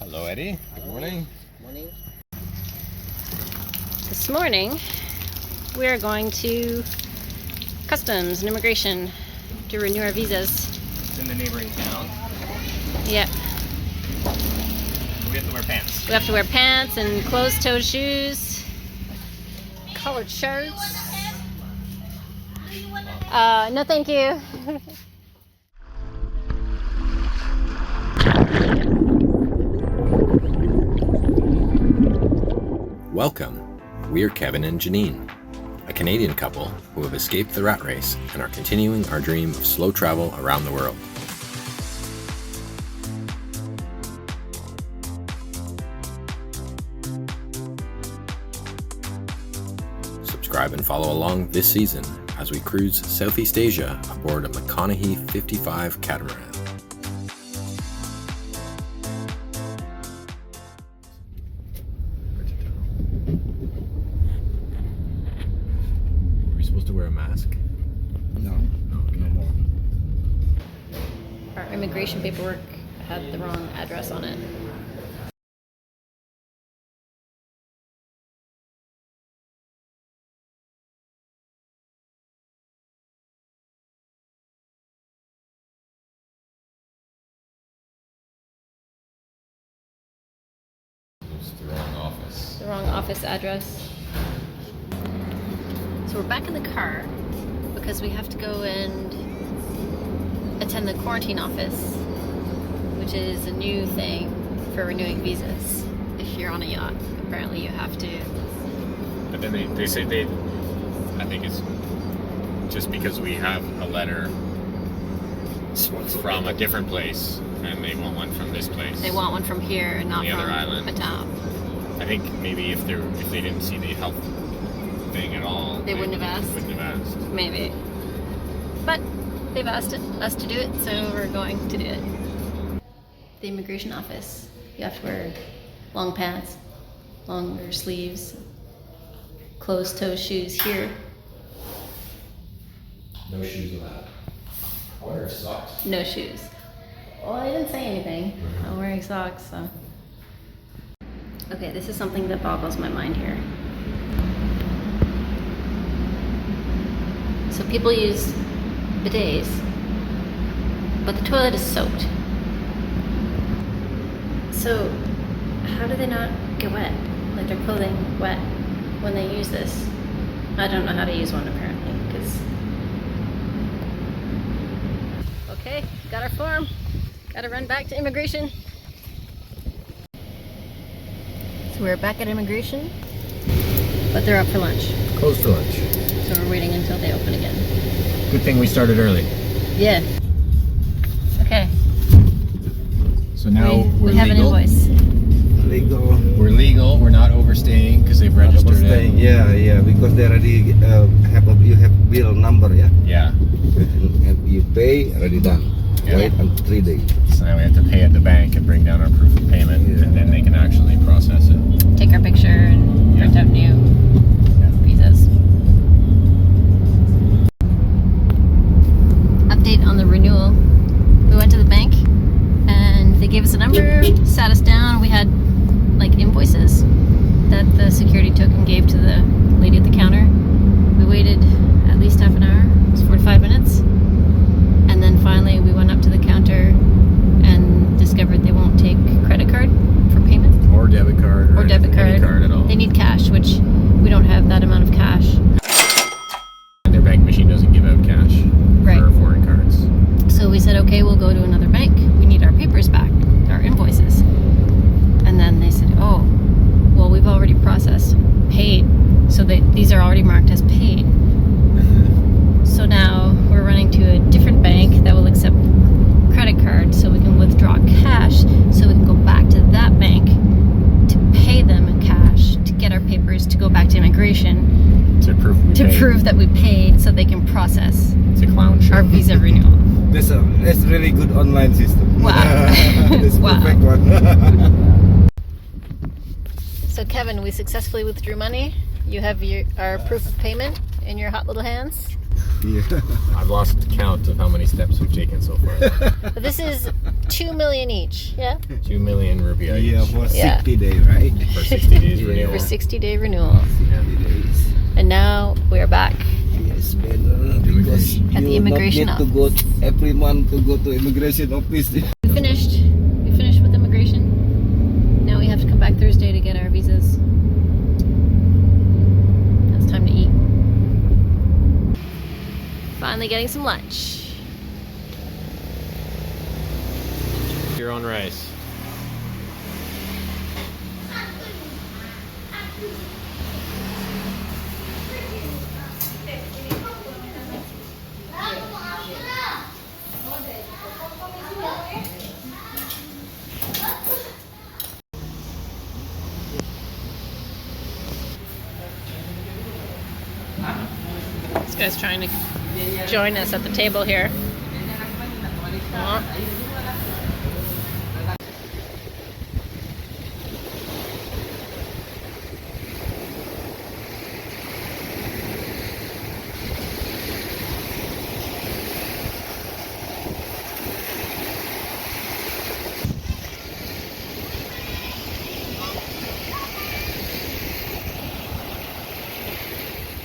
Hello, Eddie. Good morning. Morning. This morning, we are going to customs and immigration to renew our visas. It's in the neighboring town. Yeah, We have to wear pants. we have to wear pants and closed-toed shoes, collared shirts. No, thank you. Welcome. We're Kevin and Janine, a Canadian couple who have escaped the rat race and are continuing our dream of slow travel around the world. Subscribe and follow along this season as we cruise Southeast Asia aboard a McConaughey 55 catamaran. Were we supposed to wear a mask? No, Okay. no more. Our immigration paperwork had the wrong address on it. It's the wrong office. The wrong office address. So we're back in the car because we have to go and attend the quarantine office, which is a new thing for renewing visas. If you're on a yacht, apparently you have to. But then they say I think it's just because we have a letter from a different place and they want one from this place. They want one from here and not The from other island. a town. I think maybe if they didn't see the health thing at all, They wouldn't have asked? Wouldn't have asked. Maybe. But they've asked us to do it, so we're going to do it. The immigration office, you have to wear long pants, longer sleeves, closed-toe shoes here. No shoes allowed. I wonder if socks. No shoes. Well, I didn't say anything. I'm wearing socks, so. Okay, this is something that boggles my mind here. So people use bidets, but the toilet is soaked. So how do they not get wet? Like their clothing wet when they use this? I don't know how to use one apparently, because... Okay, got our form. Gotta run back to immigration. So we're back at immigration, but they're up for lunch. Closed for lunch. So we're waiting until they open again. Good thing we started early. Yeah. Okay. So now we're we have legal. an invoice. Legal. We're legal. We're not overstaying because they've registered it. Yeah, because they already you have bill number, yeah. Yeah. You pay, already done. Yeah. Wait until 3 days. So now we have to pay at the bank and bring down our proof of payment, Yeah. and then they can actually process it. Take our picture and print out new visas. Update on the renewal. We went to the bank and they gave us a number, sat us down. We had like invoices that the security took and gave to the lady at the counter. We waited at least half an hour. It was 45 minutes. And then finally we went up to the counter and discovered they won't take credit card for payment. Or debit card. Or debit card. Any card at all. They need cash, which we don't have that amount of cash. And their bank machine doesn't give out cash Right. for foreign cards. So we said, okay, we'll go to another bank. We need our papers back, our invoices. And then they said, oh, well, we've already processed, paid. So these are already marked as paid. So now we're running to a different bank that will accept credit cards so we can withdraw cash so we can go back to that bank to pay them in cash to get our papers to go back to immigration To prove we paid. prove that we paid so they can process It's a clown show. our visa renewal. That's really good online system. Wow. That's Wow. perfect one. So Kevin, we successfully withdrew money. You have our proof of payment in your hot little hands. Yeah. I've lost count of how many steps we've taken so far. But this is 2 million each. Yeah. 2 million rupiah Yeah, each for Yeah. 60 days, right? for 60 days Yeah. renewal. For 60-day renewal. 60 days. And now we're back. Yes, better because At the you immigration not need to go every month to go to immigration office. We finished with immigration. Now we have to come back Thursday to get our visas. Now it's time to eat. Finally getting some lunch. Your own rice. This guy's trying to join us at the table here.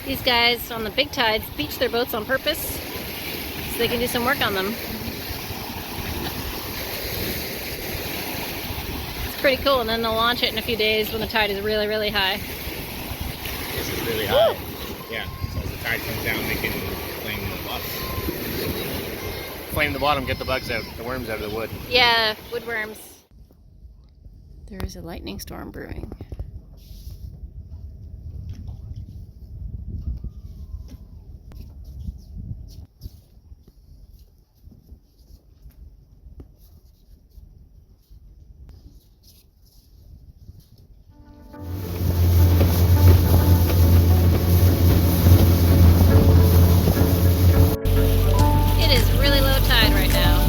These guys on the big tides beach their boats on purpose so they can do some work on them. It's pretty cool, and then they'll launch it in a few days when the tide is really, really high. This is really high. Yeah, so as the tide comes down, they can flame the bottom. Flame the bottom, get the bugs out, the worms out of the wood. Yeah, woodworms. There is a lightning storm brewing. It is really low tide right now.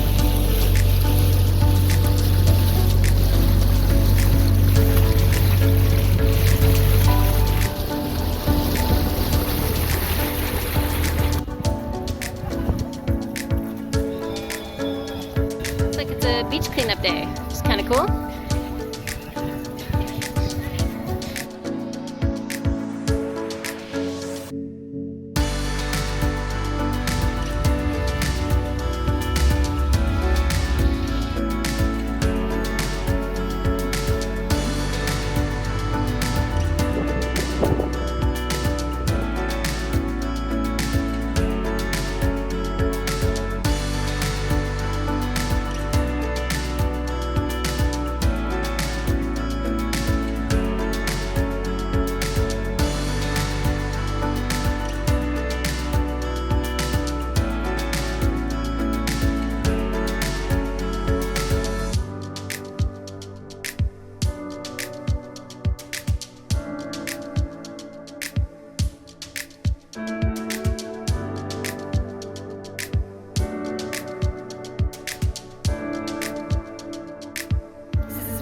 Looks like it's a beach cleanup day, which is kind of cool.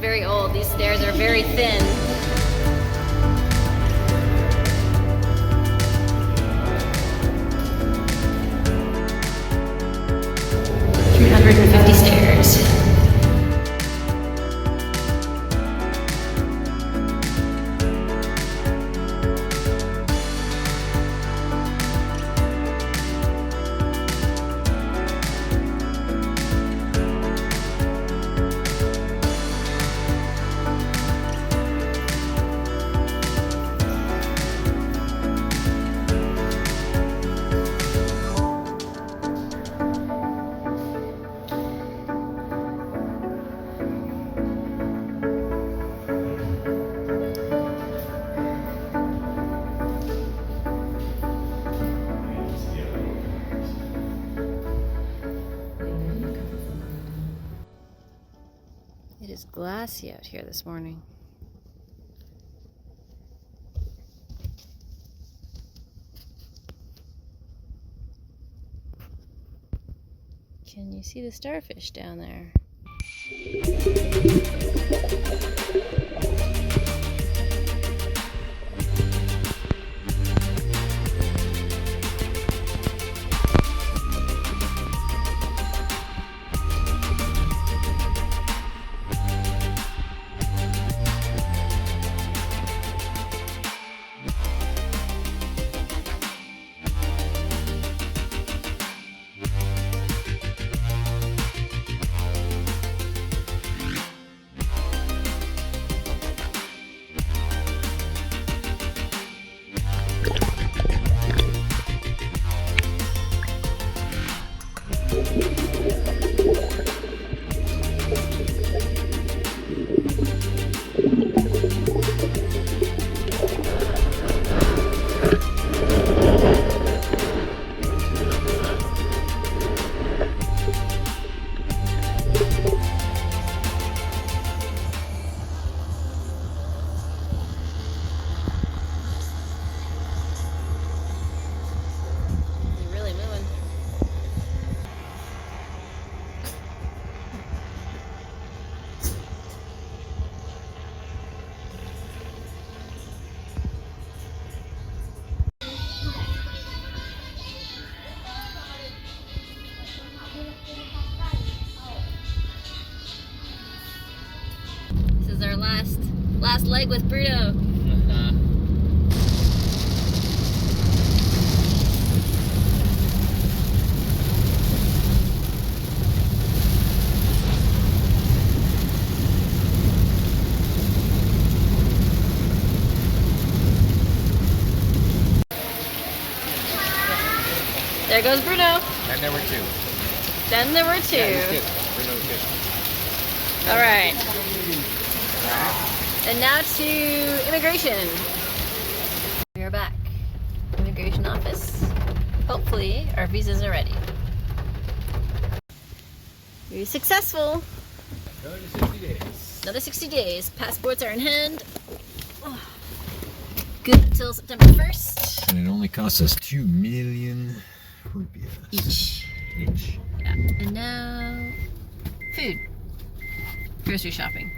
Very old. These stairs are very thin. Stairs. It is glassy out here this morning. Can you see the starfish down there? is our last leg with Bruno. There goes Bruno. And there were two. Then there were two. Yeah, he's good. Bruno's good. All right. And now to immigration. We are back. Immigration office. Hopefully our visas are ready. Very successful. Another 60 days. Another 60 days. Passports are in hand. Oh. Good till September 1st. And it only costs us 2 million rupiah. Each. Yeah. And now, food. Grocery shopping.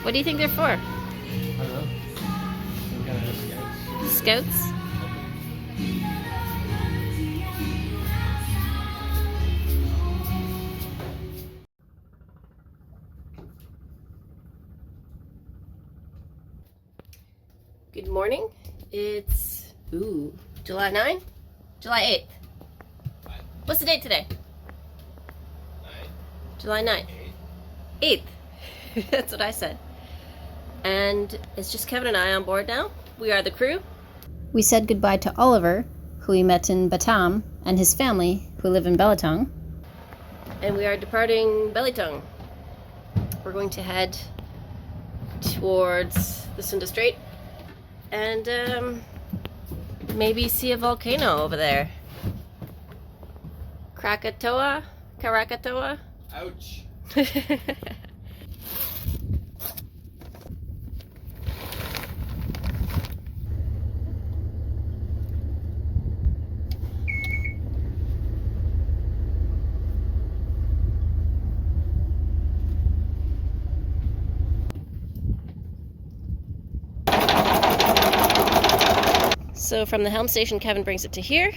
What do you think they're for? I don't know. Some kind of scouts. Scouts? Good morning. It's July 9? July 8th. What's the date today? 9. July 9th. 8th. That's what I said. And it's just Kevin and I on board now. We are the crew. We said goodbye to Oliver, who we met in Batam, and his family, who live in Belitung. And we are departing Belitung. We're going to head towards the Sunda Strait and maybe see a volcano over there. Krakatoa? Ouch. So from the helm station, Kevin brings it to here,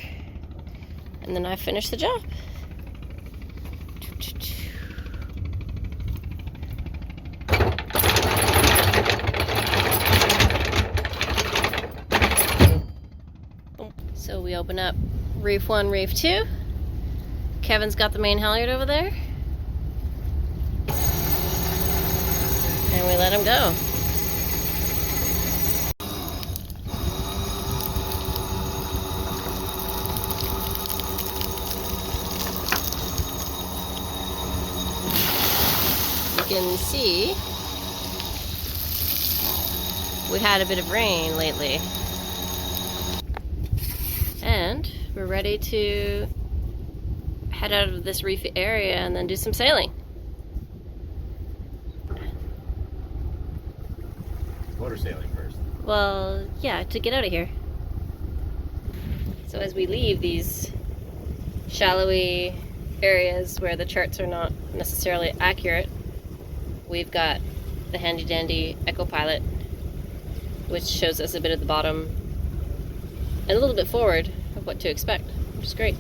and then I finish the job. So we open up Reef 1, Reef 2. Kevin's got the main halyard over there. And we let him go. You can see we had a bit of rain lately. And we're ready to head out of this reef area and then do some sailing. Motor sailing first. Well, yeah, to get out of here. So as we leave these shallowy areas where the charts are not necessarily accurate, we've got the handy dandy Echo Pilot, which shows us a bit of the bottom and a little bit forward of what to expect, which is great.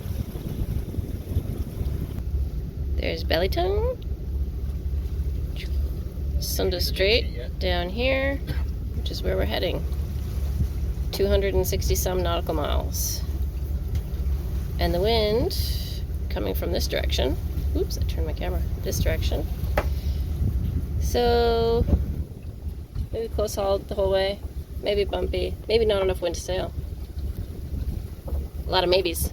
There's Belitung, Sunda Strait down here, which is where we're heading. 260 some nautical miles. And the wind coming from this direction. Oops, I turned my camera. This direction. So maybe close hauled the whole way. Maybe bumpy. Maybe not enough wind to sail. A lot of maybes.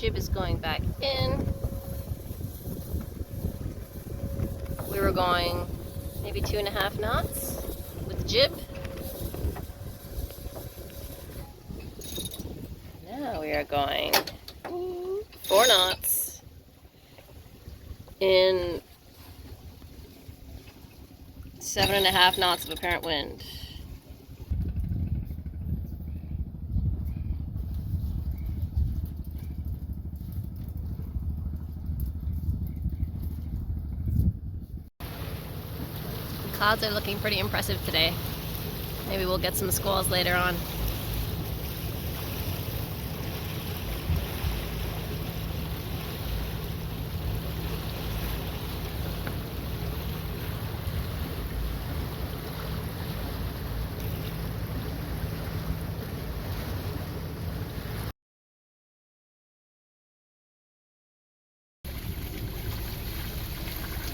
Jib is going back in. We were going maybe 2.5 knots with the jib. Now we are going 4 knots in 7.5 knots of apparent wind. The clouds are looking pretty impressive today. Maybe we'll get some squalls later on.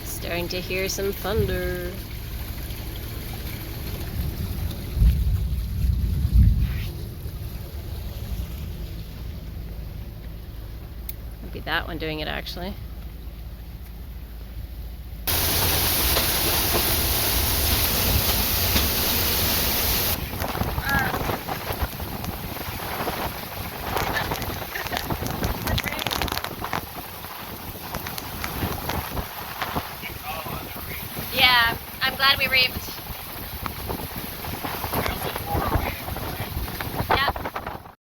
Starting to hear some thunder. Might be that one doing it actually. Yeah, I'm glad we were able to